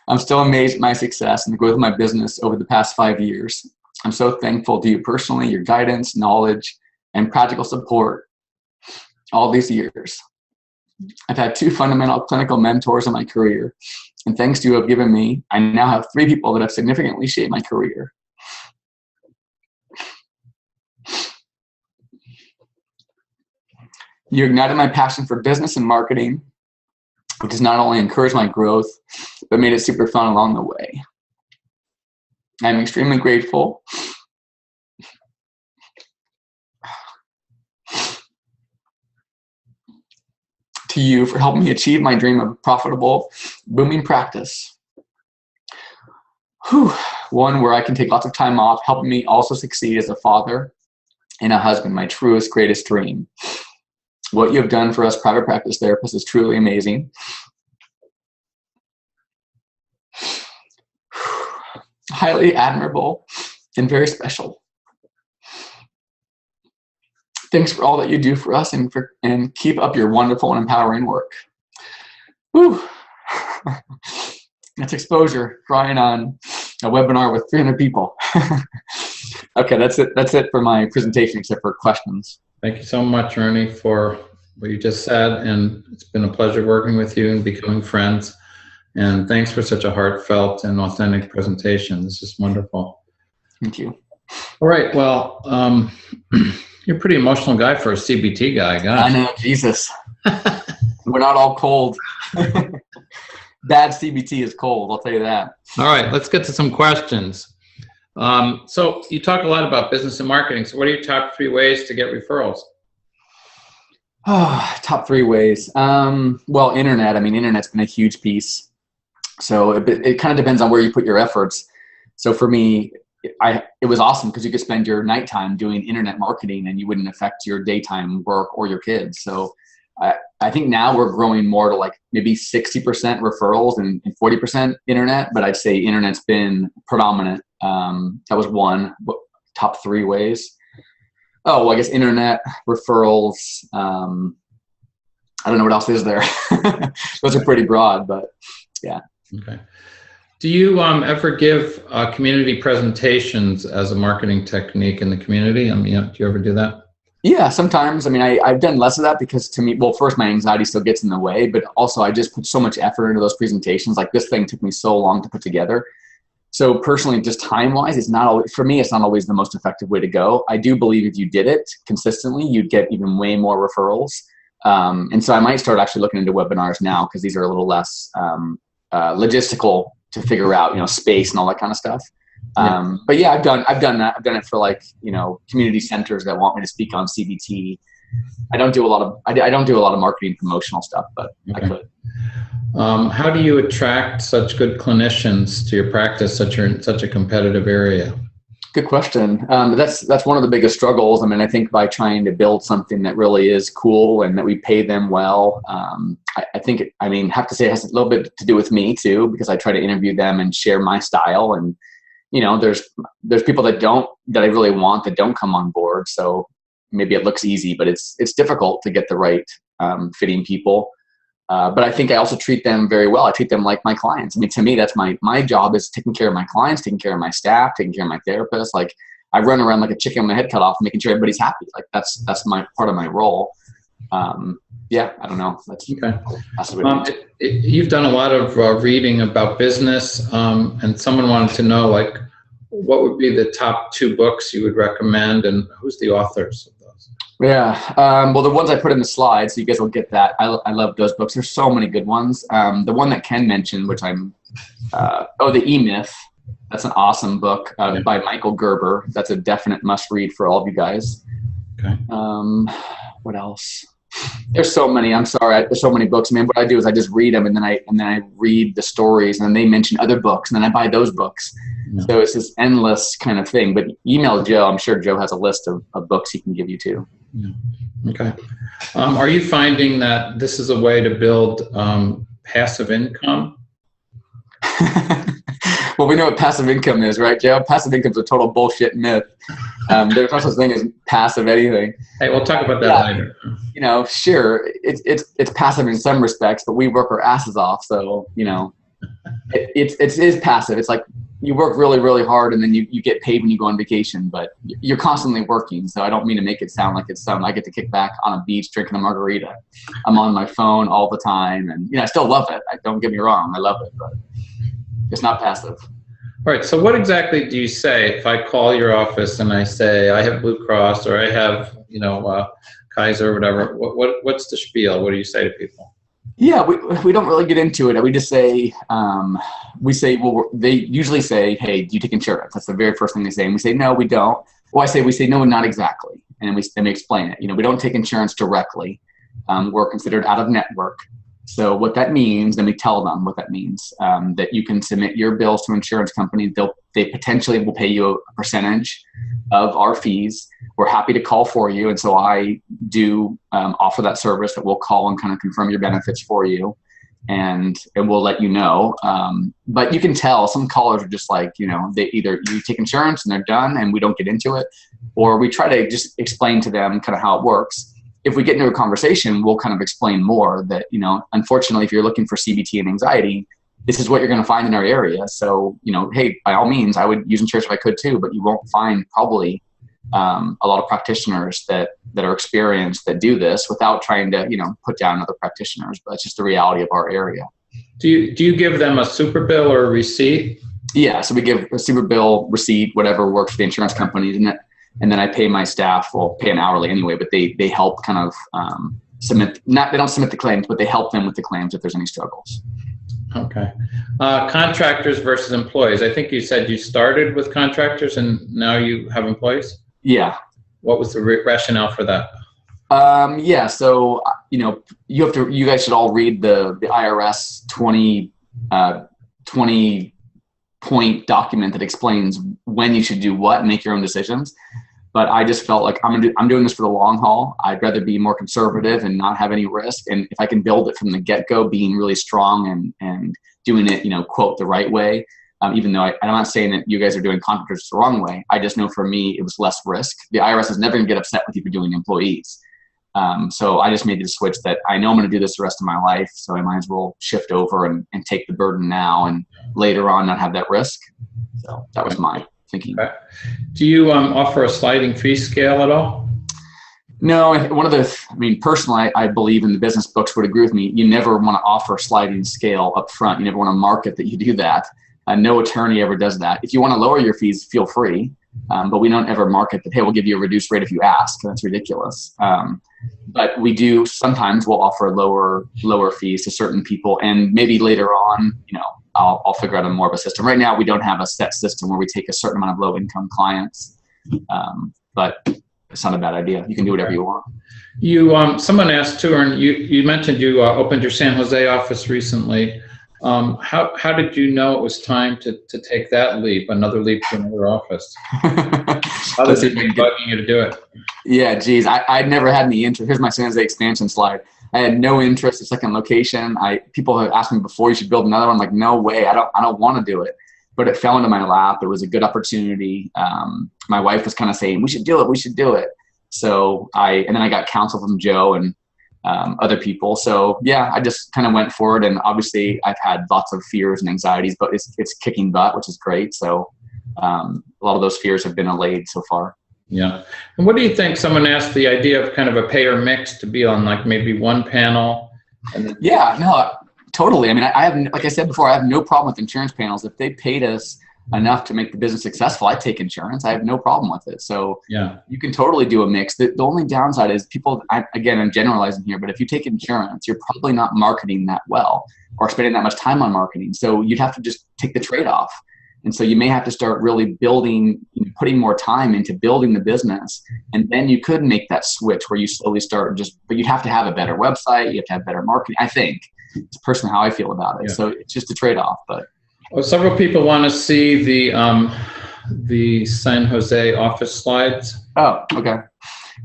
S2: I'm still amazed at my success and the growth of my business over the past 5 years. I'm so thankful to you personally, your guidance, knowledge, and practical support all these years. I've had 2 fundamental clinical mentors in my career, and thanks to you have given me, I now have 3 people that have significantly shaped my career. You ignited my passion for business and marketing, which has not only encouraged my growth, but made it super fun along the way. I'm extremely grateful to you for helping me achieve my dream of a profitable, booming practice. One where I can take lots of time off, helping me also succeed as a father and a husband, my truest, greatest dream. What you have done for us private practice therapists is truly amazing. Highly admirable and very special. Thanks for all that you do for us, and keep up your wonderful and empowering work. Whew. That's exposure, crying on a webinar with 300 people. Okay, that's it. That's it for my presentation, except for questions.
S1: Thank you so much, Ernie, for what you just said, and it's been a pleasure working with you and becoming friends. And thanks for such a heartfelt and authentic presentation. This is wonderful.
S2: Thank you.
S1: All right, well, you're a pretty emotional guy for a CBT guy. Gosh.
S2: I know, Jesus. We're not all cold. Bad CBT is cold, I'll tell you that.
S1: All right, let's get to some questions. So you talk a lot about business and marketing. So what are your top 3 ways to get referrals?
S2: Oh, top 3 ways. Well, internet. I mean, internet's been a huge piece. So it kind of depends on where you put your efforts. So for me, it was awesome because you could spend your nighttime doing internet marketing and you wouldn't affect your daytime work or your kids. So I think now we're growing more to like maybe 60% referrals and 40% internet, but I'd say internet's been predominant. That was one. Top 3 ways. Oh, well, I guess internet, referrals. I don't know what else is there. Those are pretty broad, but yeah. Okay.
S1: Do you ever give community presentations as a marketing technique in the community? I mean, do you ever do that?
S2: Yeah, sometimes. I mean, I've done less of that because to me, well, first my anxiety still gets in the way, but also I just put so much effort into those presentations. Like this thing took me so long to put together. So personally, just time-wise, it's not always, for me, it's not always the most effective way to go. I do believe if you did it consistently, you'd get even way more referrals. And so I might start actually looking into webinars now because these are a little less logistical to figure out, space and all that kind of stuff. But yeah, I've done that. I've done it for like, community centers that want me to speak on CBT. I don't do a lot of marketing promotional stuff, but okay. I could.
S1: How do you attract such good clinicians to your practice, you're in such a competitive area?
S2: Good question. That's one of the biggest struggles. I mean, I think by trying to build something that really is cool and that we pay them well, have to say it has a little bit to do with me too, because I try to interview them and share my style. And, there's people that I really want that don't come on board. So maybe it looks easy, but it's difficult to get the right fitting people. But I think I also treat them very well. I treat them like my clients. I mean, to me, that's my job is taking care of my clients, taking care of my staff, taking care of my therapists. Like I run around like a chicken with my head cut off, making sure everybody's happy. Like that's my part of my role. Yeah, I don't know. That's
S1: Okay.
S2: the way
S1: You've done a lot of reading about business, and someone wanted to know, like, what would be the top 2 books you would recommend, and who's the authors of those?
S2: Yeah. Well, the ones I put in the slide, so you guys will get that. I love those books. There's so many good ones. The one that Ken mentioned, which The E-Myth. That's an awesome book by Michael Gerber. That's a definite must read for all of you guys.
S1: Okay.
S2: What else? There's so many. I'm sorry. There's so many books. Man, what I do is I just read them, and then I read the stories, and then they mention other books, and then I buy those books. Yeah. So it's this endless kind of thing. But email Joe. I'm sure Joe has a list of books he can give you too.
S1: Yeah. Okay. Are you finding that this is a way to build passive income?
S2: Well, we know what passive income is, right, Joe? Passive income is a total bullshit myth. There's no such thing as passive anything.
S1: Hey, we'll talk about that later.
S2: You know, sure, it's passive in some respects, but we work our asses off. So, you know, it is passive. It's like you work really, really hard, and then you get paid when you go on vacation, but you're constantly working. So I don't mean to make it sound like it's something. I get to kick back on a beach drinking a margarita. I'm on my phone all the time, and I still love it. Don't get me wrong, I love it, but it's not passive.
S1: All right. So what exactly do you say if I call your office and I say I have Blue Cross or I have Kaiser or whatever? What's the spiel? What do you say to people?
S2: Yeah, we don't really get into it. We just say well, they usually say, hey, do you take insurance? That's the very first thing they say. And we say, no, we don't. Well, we say, no, not exactly. And then we explain it. We don't take insurance directly. We're considered out of network. So what that means, then we tell them what that means, that you can submit your bills to insurance companies. They potentially will pay you a percentage of our fees. We're happy to call for you. And so I do offer that service that we'll call and kind of confirm your benefits for you. And we'll let you know. But you can tell some callers are just like, they either you take insurance and they're done and we don't get into it, or we try to just explain to them kind of how it works. If we get into a conversation, we'll kind of explain more that, unfortunately, if you're looking for CBT and anxiety, this is what you're going to find in our area. So, hey, by all means, I would use insurance if I could too, but you won't find probably a lot of practitioners that are experienced that do this without trying to, put down other practitioners. But it's just the reality of our area.
S1: Do you give them a super bill or a receipt?
S2: Yeah, so we give a super bill, receipt, whatever works for the insurance companies, and then I pay my staff, well, pay an hourly anyway, but they help kind of submit, they don't submit the claims, but they help them with the claims if there's any struggles.
S1: Okay. Contractors versus employees. I think you said you started with contractors and now you have employees?
S2: Yeah.
S1: What was the rationale for that?
S2: Yeah, so, you guys should all read the IRS 20 point document that explains when you should do what and make your own decisions. But I just felt like I'm doing this for the long haul. I'd rather be more conservative and not have any risk. And if I can build it from the get-go, being really strong and doing it, quote, the right way, even though I'm not saying that you guys are doing contractors the wrong way. I just know for me, it was less risk. The IRS is never going to get upset with you for doing employees. So I just made the switch that I know I'm going to do this the rest of my life. So I might as well shift over and take the burden now and later on not have that risk. So that was my thinking.
S1: Okay. Do you offer a sliding fee scale at all?
S2: No, personally, I believe, in the business books would agree with me, you never want to offer a sliding scale up front. You never want to market that you do that. No attorney ever does that. If you want to lower your fees, feel free. But we don't ever market that, hey, we'll give you a reduced rate if you ask. That's ridiculous. But we do, sometimes we'll offer lower fees to certain people. And maybe later on, I'll figure out more of a system. Right now, we don't have a set system where we take a certain amount of low income clients. But it's not a bad idea. You can do whatever you want.
S1: Someone asked too, and you mentioned you opened your San Jose office recently. How did you know it was time to take that leap, another leap to another office? How did it be bugging you to do it?
S2: Yeah, geez, I'd never had any interest. Here's my San Jose expansion slide. I had no interest in second location. People have asked me before, you should build another one. I'm like, no way, I don't want to do it. But it fell into my lap. It was a good opportunity. My wife was kind of saying, we should do it. So and then I got counsel from Joe and other people. So yeah, I just kind of went forward, and obviously I've had lots of fears and anxieties, but it's kicking butt, which is great. So a lot of those fears have been allayed so far.
S1: Yeah. And what do you think? Someone asked the idea of kind of a payer mix to be on like maybe one panel. And then
S2: Yeah, no, totally. I mean, I have, like I said before, I have no problem with insurance panels. If they paid us enough to make the business successful, I take insurance. I have no problem with it. So
S1: yeah,
S2: you can totally do a mix. The only downside is people, again, I'm generalizing here, but if you take insurance, you're probably not marketing that well or spending that much time on marketing. So you'd have to just take the trade-off. And so you may have to start really building, putting more time into building the business. And then you could make that switch where you slowly start but you'd have to have a better website. You have to have better marketing. I think it's personally how I feel about it.
S1: Yeah.
S2: So it's just a trade-off, but.
S1: Well, several people want to see the San Jose office slides.
S2: Oh, okay.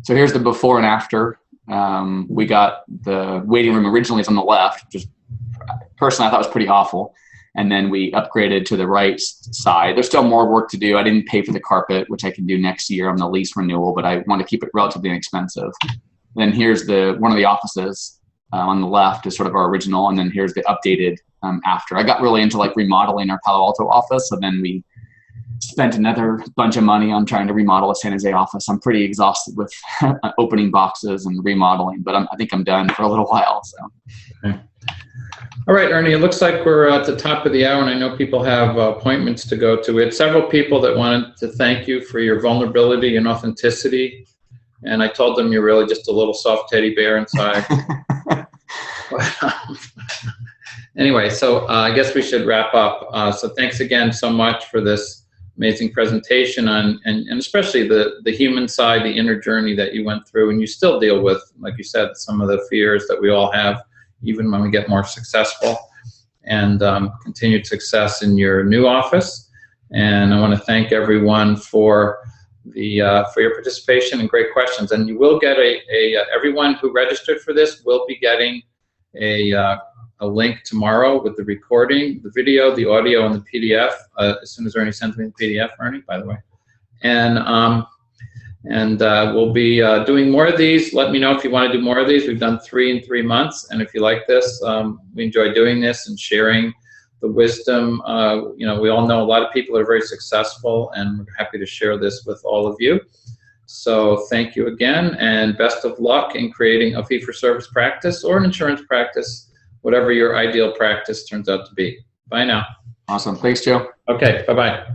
S2: So here's the before and after. We got the waiting room originally is on the left, just personally I thought was pretty awful. And then we upgraded to the right side. There's still more work to do. I didn't pay for the carpet, which I can do next year on the lease renewal, but I want to keep it relatively inexpensive. Then here's one of the offices on the left is sort of our original, and then here's the updated after. I got really into like remodeling our Palo Alto office, so then we spent another bunch of money on trying to remodel a San Jose office. I'm pretty exhausted with opening boxes and remodeling, but I think I'm done for a little while. So.
S1: Okay. All right, Ernie, it looks like we're at the top of the hour, and I know people have appointments to go to. We had several people that wanted to thank you for your vulnerability and authenticity, and I told them you're really just a little soft teddy bear inside. Anyway, so I guess we should wrap up. So thanks again so much for this amazing presentation on, and especially the human side, the inner journey that you went through, and you still deal with, like you said, some of the fears that we all have, even when we get more successful, and continued success in your new office. And I want to thank everyone for your participation and great questions. And you will get everyone who registered for this will be getting a link tomorrow with the recording, the video, the audio, and the PDF. As soon as Ernie sends me the PDF, Ernie, by the way. And we'll be doing more of these. Let me know if you want to do more of these. We've done 3 in 3 months, and if you like this, we enjoy doing this and sharing the wisdom. We all know a lot of people are very successful, and we're happy to share this with all of you. So thank you again, and best of luck in creating a fee-for-service practice or an insurance practice, whatever your ideal practice turns out to be. Bye now.
S2: Awesome. Thanks, Joe.
S1: Okay, bye-bye.